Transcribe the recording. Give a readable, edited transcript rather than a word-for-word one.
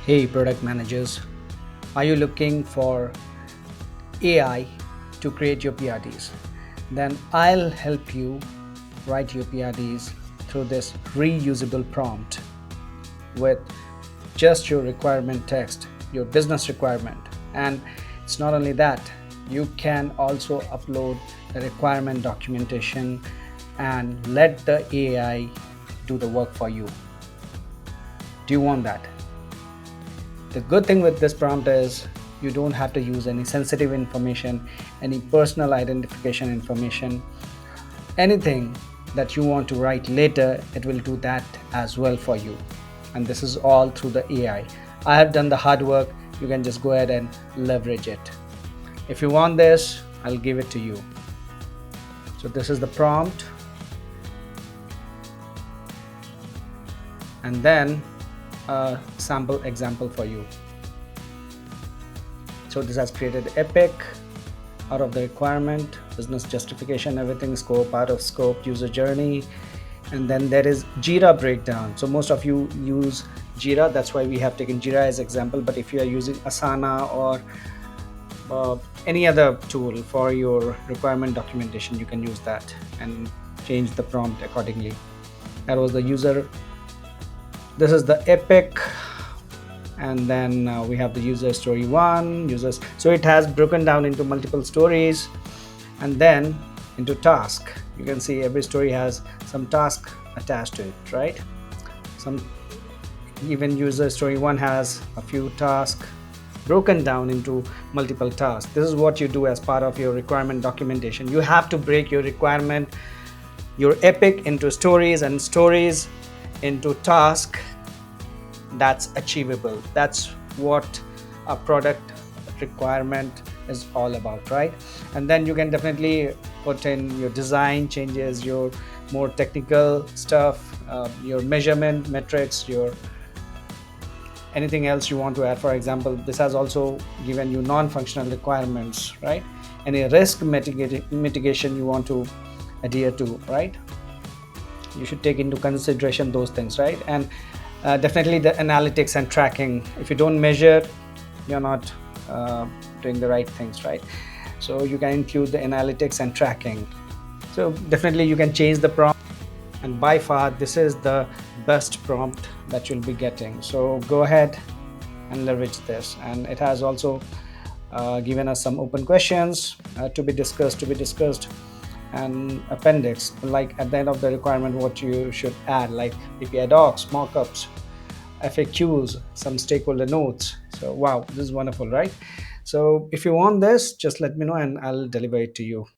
Hey, product managers, are you looking for AI to create your PRDs? Then I'll help you write your PRDs through this reusable prompt with just your requirement text, your business requirement. And it's not only that, you can also upload the requirement documentation and let the AI do the work for you. Do you want that? The good thing with this prompt is you don't have to use any sensitive information, any personal identification information, anything that you want to write later, it will do that as well for you. And this is all through the AI. I have done the hard work. You can just go ahead and leverage it. If you want this, I'll give it to you. So this is the prompt. And then a sample example for you. So this has created epic out of the requirement, business justification, everything, scope, out of scope, user journey, and then there is Jira breakdown. So most of you use Jira, that's why we have taken Jira as example. But if you are using Asana or any other tool for your requirement documentation, you can use that and change the prompt accordingly. That was the user. This is the epic, and then we have the user story one users. So it has broken down into multiple stories and then into task. You can see every story has some task attached to it, right? Some even user story one has a few tasks broken down into multiple tasks. This is what you do as part of your requirement documentation. You have to break your requirement, your epic, into stories, and stories into task that's achievable. That's what a product requirement is all about, right? And then you can definitely put in your design changes, your more technical stuff, your measurement metrics, your anything else you want to add. For example, this has also given you non-functional requirements, right? Any risk mitigation you want to adhere to, right? You should take into consideration those things, right? And definitely the analytics and tracking. If you don't measure, you're not doing the right things, right? So you can include the analytics and tracking. So definitely you can change the prompt, and by far this is the best prompt that you'll be getting. So go ahead and leverage this. And it has also given us some open questions to be discussed, and appendix, like at the end of the requirement what you should add, like API docs, mockups, FAQs, some stakeholder notes. So wow, this is wonderful, right? So if you want this, just let me know and I'll deliver it to you.